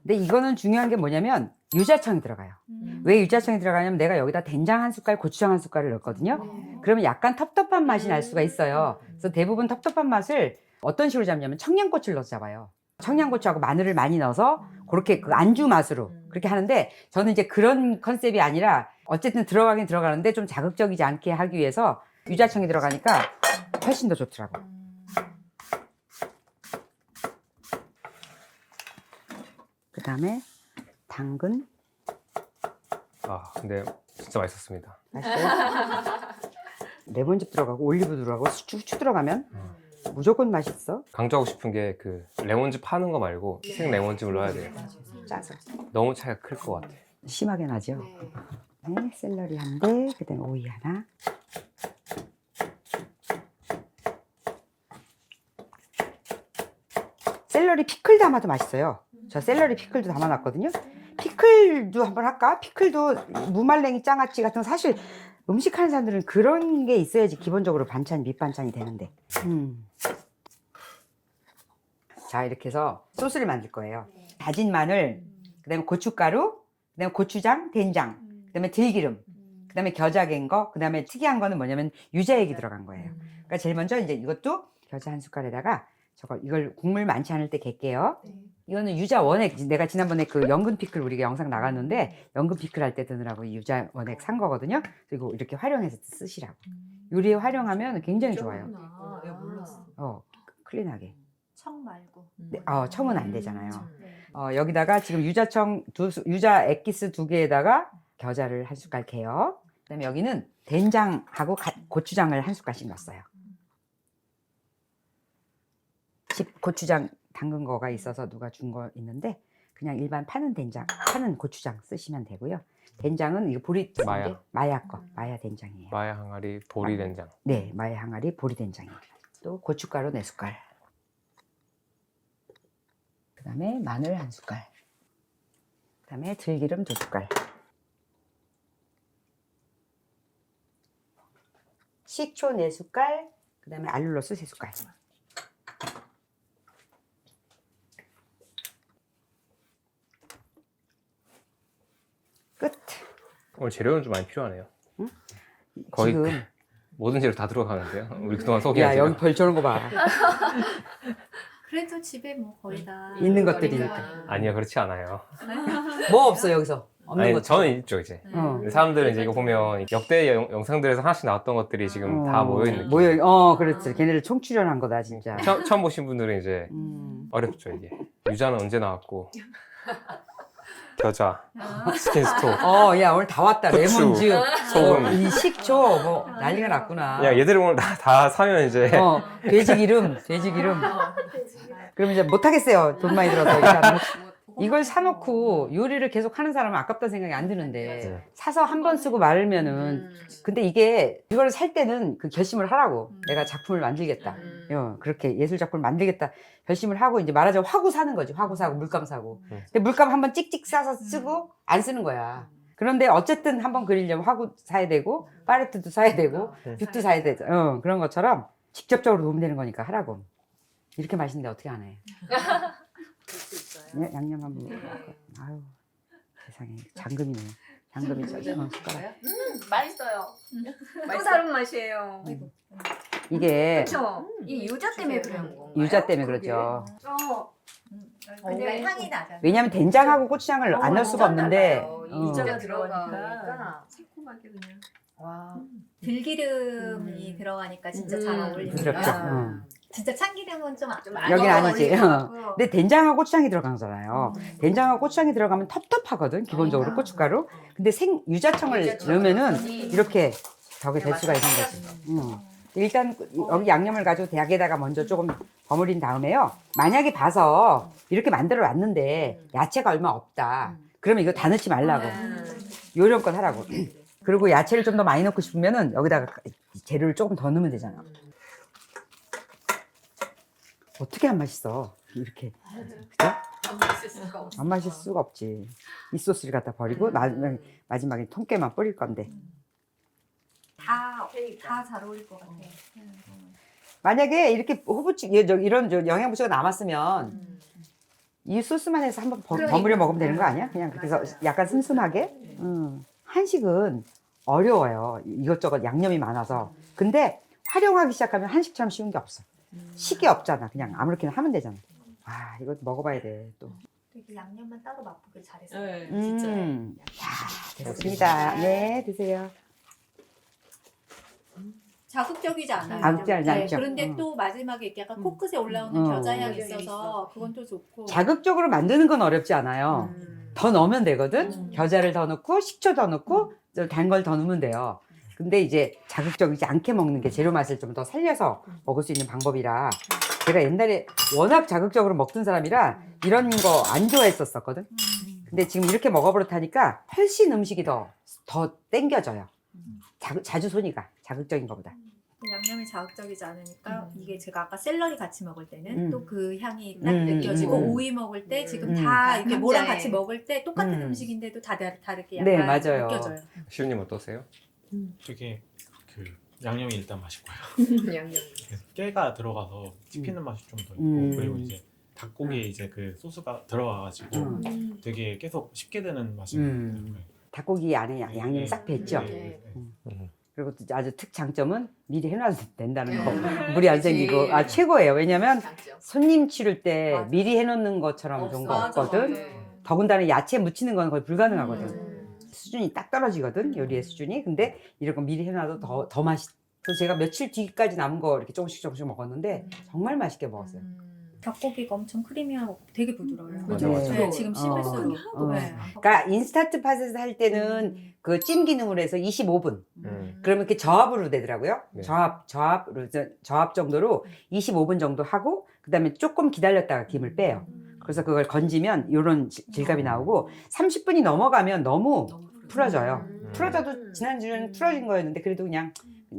근데 이거는 중요한 게 뭐냐면 유자청이 들어가요. 왜 유자청이 들어가냐면 내가 여기다 된장 1숟갈, 고추장 1숟갈을 넣었거든요. 그러면 약간 텁텁한 맛이 날 수가 있어요. 그래서 대부분 텁텁한 맛을 어떤 식으로 잡냐면 청양고추를 넣어서 잡아요. 청양고추하고 마늘을 많이 넣어서 그렇게 그 안주 맛으로 그렇게 하는데 저는 이제 그런 컨셉이 아니라 어쨌든 들어가긴 들어가는데 좀 자극적이지 않게 하기 위해서 유자청이 들어가니까 훨씬 더 좋더라고. 그 다음에 당근 아, 근데 진짜 맛있었습니다. 맛있어요? 레몬즙 들어가고 올리브 들어가고 후추 들어가면 무조건 맛있어. 강조하고 싶은 게 그 레몬즙 파는 거 말고 생 레몬즙을 넣어야 돼요. 짜서 너무 차이가 클 것 같아요. 심하게 나죠. 네, 샐러리 한 대, 그다음에 오이 하나. 샐러리 피클 담아도 맛있어요. 저 샐러리 피클도 담아놨거든요. 피클도 한번 할까? 피클도 무말랭이 장아찌 같은 거 사실 음식하는 사람들은 그런 게 있어야지 기본적으로 반찬, 밑반찬이 되는데. 자, 이렇게 해서 소스를 만들 거예요. 다진 마늘, 그다음에 고춧가루, 그다음에 고추장, 된장, 그다음에 들기름, 그다음에 그다음에 겨자개인 거, 그다음에 특이한 거는 뭐냐면 유자액이 들어간 거예요. 그러니까 제일 먼저 이제 이것도 겨자 한 숟갈에다가 이걸 국물 많지 않을 때 갯게요. 이거는 유자 원액. 내가 지난번에 그 연근 피클 우리가 영상 나갔는데 연근 피클 할 때 드느라고 이 유자 원액 산 거거든요. 그리고 이렇게 활용해서 쓰시라고. 요리에 활용하면 굉장히 좋아요. 야, 몰랐어. 클린하게. 청 말고. 네, 청은 안 되잖아요. 네. 여기다가 지금 유자 액기스 2개에다가 겨자를 한 숟갈 개요. 그다음에 여기는 된장하고 고추장을 한 숟갈씩 넣었어요. 집 고추장 담근 거가 있어서 누가 준 거 있는데 그냥 일반 파는 된장, 파는 고추장 쓰시면 되고요. 된장은 이거 보리 마야 거, 마야 된장이에요. 마야 항아리 보리 된장. 네, 마야 항아리 보리 된장이에요. 또 고춧가루 4숟갈. 그다음에 마늘 1숟갈. 그다음에 들기름 2숟갈. 식초 4숟갈. 그다음에 알룰로스 3숟갈. 끝. 오늘 재료는 좀 많이 필요하네요. 거의 지금 모든 재료 다 들어가는데요. 우리 그동안 소개한 야 재료. 여기 별 저런 거 봐. 그래도 집에 뭐 거의 다 있는 것들이니까. 아니요, 그렇지 않아요. 뭐 없어 여기서 없는 아니, 것. 저는 있죠 이제. 어. 사람들은 이제 이거 보면 역대 영상들에서 하나씩 나왔던 것들이 지금 다 모여 있는 느낌. 그렇지. 걔네를 총출연한 거다 진짜. 처음 보신 분들은 이제 어렵죠 이게. 유자는 언제 나왔고, 겨자, 스킨스톡, 야 오늘 다 왔다. 후추, 레몬즙, 소금. 이 식초, 뭐 난리가 났구나. 야 얘들 오늘 다 사면 이제 돼지기름. 그럼 이제 못 하겠어요. 돈 많이 들어서 일단 이걸 사놓고 요리를 계속 하는 사람은 아깝다는 생각이 안 드는데 네. 사서 한 번 쓰고 말면은 근데 이걸 살 때는 그 결심을 하라고. 내가 작품을 만들겠다. 그렇게 예술 작품을 만들겠다 결심을 하고 이제 말하자면 화구 사는 거지. 화구 사고 물감 사고. 근데 물감 한번 찍찍 싸서 쓰고 안 쓰는 거야. 그런데 어쨌든 한번 그리려면 화구 사야 되고 팔레트도 사야 되고 붓도 사야 되죠. 그런 것처럼 직접적으로 도움되는 거니까 하라고. 이렇게 맛있는데 어떻게 안 해? 네, 양념 한번 먹어볼까? 아유 세상에 장금이네. 장금이 숟가락. 맛있어요. 또 다른 맛이에요. 이게 그렇죠. 이 유자 때문에 그런 거. 유자 때문에 그렇죠. 근데 향이 나잖아요. 왜냐하면 된장하고 고추장을 안 넣을 수가 없는데 유자가 어. 들어가니까 새콤하게 그냥. 와. 들기름이 들어가니까 진짜 잘 어울리는 부드럽죠. 거야. 진짜 참기름은 좀 여긴 아니지. 어울리는 것 같고요. 근데 된장하고 고추장이 들어가잖아요. 된장하고 고추장이 들어가면 텁텁하거든. 기본적으로 고춧가루. 근데 유자청을 넣으면은 이렇게 저게 될 수가 있는 거지. 일단 여기 양념을 가지고 대학에다가 먼저 조금 버무린 다음에요. 만약에 봐서 이렇게 만들어 놨는데 야채가 얼마 없다. 그러면 이거 다 넣지 말라고. 요령껏 하라고. 그리고 야채를 좀 더 많이 넣고 싶으면은 여기다가 재료를 조금 더 넣으면 되잖아. 어떻게 안 맛있어? 이렇게. 그죠? 안 마실 수가 없지. 이 소스를 갖다 버리고 마지막에 통깨만 뿌릴 건데. 다 잘 어울릴 것 같아. 만약에 이렇게 이런 영양분소가 남았으면 이 소스만 해서 한번 버무려 먹으면 되는 거 아니야? 그냥 그래서 약간 슴슴하게. 한식은 어려워요. 이것저것 양념이 많아서. 근데 활용하기 시작하면 한식처럼 쉬운 게 없어. 식이 없잖아. 그냥 아무렇게나 하면 되잖아. 아, 이거 먹어봐야 돼. 또. 되게 양념만 따로 맛보길 잘했어요. 네, 진짜. 됐습니다. 네, 드세요. 자극적이지 않아요. 자극적이지 않죠. 그런데 또 마지막에 이렇게 약간 코끝에 올라오는 겨자 향이 있어서 그건 또 좋고. 자극적으로 만드는 건 어렵지 않아요. 더 넣으면 되거든. 겨자를 더 넣고 식초 더 넣고 단 걸 더 넣으면 돼요. 근데 이제 자극적이지 않게 먹는 게 재료 맛을 좀 더 살려서 먹을 수 있는 방법이라 제가 옛날에 워낙 자극적으로 먹던 사람이라 이런 거 안 좋아했었거든. 근데 지금 이렇게 먹어버릇하니까 훨씬 음식이 더 땡겨져요. 자주 손이 가. 자극적인 것보다. 양념이 자극적이지 않으니까 이게 제가 아까 샐러리 같이 먹을 때는 또 그 향이 딱 음, 느껴지고 오이 먹을 때 지금 다 이렇게 뭐랑 같이 먹을 때 똑같은 음식인데도 다 다르게 약간 네, 맞아요. 느껴져요. 시우님 어떠세요? 되게 그 양념이 일단 맛있고요. 양념. 깨가 들어가서 씹히는 맛이 좀 더 있고 그리고 이제 닭고기에 이제 그 소스가 들어가가지고 되게 계속 씹게 되는 맛이 있는 것 같아요. 닭고기 안에 양념이 싹 배있죠. 네. 그리고 또 아주 특장점은 미리 해놔도 된다는 거. 물이 안 생기고 최고예요. 왜냐면 장점. 손님 치를 때 맞아. 미리 해놓는 것처럼 좋은 거 맞아, 없거든. 맞아. 더군다나 야채 무치는 건 거의 불가능하거든. 음. 수준이 딱 떨어지거든, 요리의 수준이. 근데 이런 거 미리 해놔도 더 맛있어. 그래서 제가 며칠 뒤까지 남은 거 이렇게 조금씩 먹었는데 정말 맛있게 먹었어요. 닭고기가 엄청 크리미하고 되게 부드러워요. 맞아, 네. 맞아. 네, 지금 씹을수록. 네. 그러니까 인스턴트 팟에서 할 때는 그 찜 기능으로 해서 25분. 그러면 이렇게 저압으로 되더라고요. 네. 저압 정도로 25분 정도 하고 그다음에 조금 기다렸다가 김을 빼요. 그래서 그걸 건지면 이런 질감이 나오고 30분이 넘어가면 너무 풀어져요. 풀어져도 지난주는 풀어진 거였는데 그래도 그냥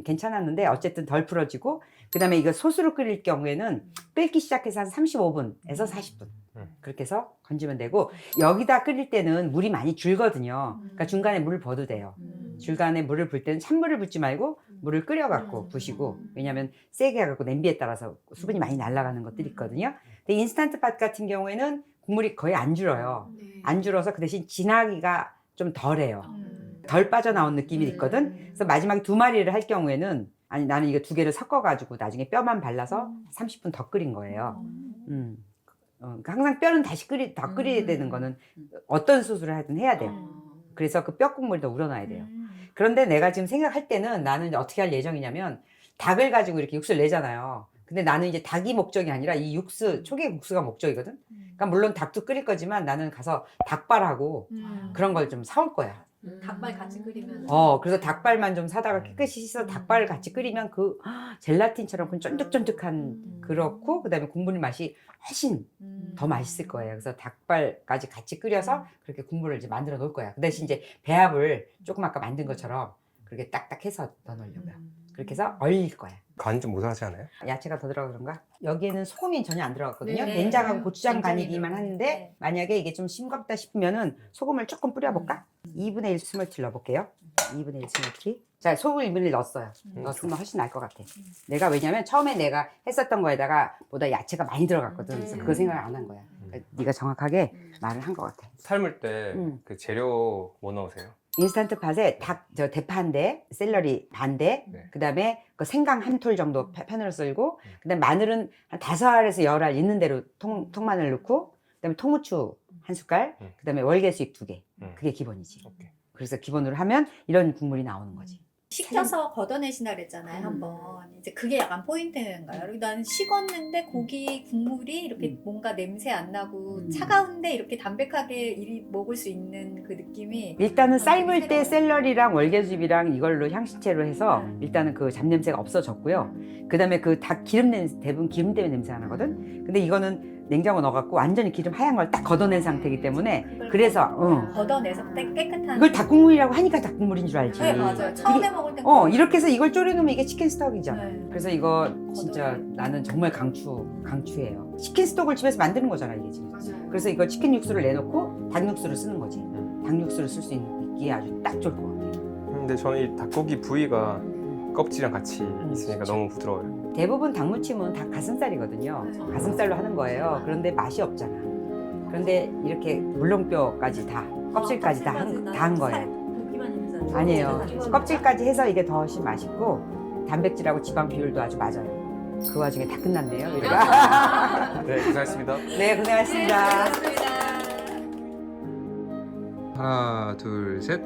괜찮았는데 어쨌든 덜 풀어지고 그다음에 이거 소스로 끓일 경우에는 끓기 시작해서 한 35분에서 40분 그렇게 해서 건지면 되고 여기다 끓일 때는 물이 많이 줄거든요. 그러니까 중간에 물을 부어도 돼요. 중간에 물을 붓을 때는 찬물을 붓지 말고 물을 끓여갖고 부시고 왜냐하면 세게 해갖고 냄비에 따라서 수분이 많이 날아가는 것들이 있거든요. 근데 인스턴트 팟 같은 경우에는 국물이 거의 안 줄어요. 안 줄어서 그 대신 진하기가 좀 덜해요. 덜 빠져나온 느낌이 있거든. 그래서 마지막에 2마리를 할 경우에는 아니 나는 이거 2개를 섞어가지고 나중에 뼈만 발라서 30분 더 끓인 거예요. 그러니까 항상 뼈는 다시 더 끓여야 되는 거는 어떤 소스를 하든 해야 돼요. 그래서 그 뼈 국물을 더 우러놔야 돼요. 그런데 내가 지금 생각할 때는 나는 어떻게 할 예정이냐면 닭을 가지고 이렇게 육수를 내잖아요. 근데 나는 이제 닭이 목적이 아니라 이 육수, 초계 국수가 목적이거든. 그러니까 물론 닭도 끓일 거지만 나는 가서 닭발하고 그런 걸 좀 사올 거야. 닭발 같이 끓이면. 그래서 닭발만 좀 사다가 깨끗이 씻어서 닭발을 같이 끓이면 그 젤라틴처럼 그 쫀득쫀득한 그렇고 그다음에 국물 맛이 훨씬 더 맛있을 거예요. 그래서 닭발까지 같이 끓여서 그렇게 국물을 이제 만들어 놓을 거야. 그 대신 이제 배합을 조금 아까 만든 것처럼 그렇게 딱딱해서 넣어 놓으려고요. 그렇게 해서 얼릴 거야. 간이 좀 모자라지 않아요? 야채가 더 들어가 그런가? 여기에는 소금이 전혀 안 들어갔거든요. 네. 된장하고 고추장 된장이 간이기만 들어가요. 하는데 네. 만약에 이게 좀 싱겁다 싶으면은 소금을 조금 뿌려볼까? 2분의 1 스몰티 넣어볼게요. 2분의 1 스몰티. 자, 소금을 2분의 1 넣었어요. 넣었으면 훨씬 나을 것 같아. 내가 왜냐면 처음에 내가 했었던 거에다가 보다 야채가 많이 들어갔거든. 그래서 그거 생각을 안 한 거야. 그러니까 네가 정확하게 말을 한 것 같아. 삶을 때 그 재료 뭐 넣으세요? 인스턴트 팟에 대파 한 대, 샐러리 반 대, 네. 그다음에 그 생강 한 톨 정도 편으로 썰고, 그다음에 마늘은 한 5알에서 10알 있는 대로 통마늘 넣고, 그다음에 통후추 한 숟갈, 그다음에 월계수잎 2개. 그게 기본이지. 오케이. 그래서 기본으로 하면 이런 국물이 나오는 거지. 식혀서 걷어내신다 그랬잖아요, 한번. 이제 그게 약간 포인트인가요? 그리고 나는 식었는데 고기 국물이 이렇게 뭔가 냄새 안 나고 차가운데 이렇게 담백하게 먹을 수 있는 그 느낌이. 일단은 삶을 때 새로워요. 샐러리랑 월계수잎이랑 이걸로 향신채로 해서 일단은 그 잡냄새가 없어졌고요. 그다음에 그 닭 기름 냄새, 대부분 기름 때문에 냄새가 나거든. 근데 이거는 냉장고 넣어갖고 완전히 기름 하얀 걸 딱 걷어낸 상태이기 때문에 그래서 걷어내서 깨끗한. 이걸 닭국물이라고 하니까 닭국물인 줄 알지. 네, 맞아요. 처음에 먹을 때. 이렇게 해서 이걸 졸여놓으면 이게 치킨 스톡이죠. 네. 그래서 이거 진짜 나는 정말 강추해요. 치킨 스톡을 집에서 만드는 거잖아 이게 지금. 그래서 이거 치킨 육수를 내놓고 닭 육수를 쓰는 거지. 닭 육수를 쓸 수 있기에 아주 딱 좋을 것 같아요. 근데 저는 이 닭고기 부위가 껍질이랑 같이 있으니까 너무 부드러워요. 대부분 닭무침은 닭 가슴살이거든요. 가슴살로 하는 거예요. 그런데 맛이 없잖아. 그런데 이렇게 물렁뼈까지 다, 껍질까지 다 한 거예요. 고기만 있는 줄 알았어요. 아니에요. 껍질까지 해서 이게 더 훨씬 맛있고 단백질하고 지방 비율도 아주 맞아요. 그 와중에 다 끝났네요. 우리가. 네, 고생하셨습니다. 네, 고생하셨습니다. 고맙습니다. 하나, 둘, 셋.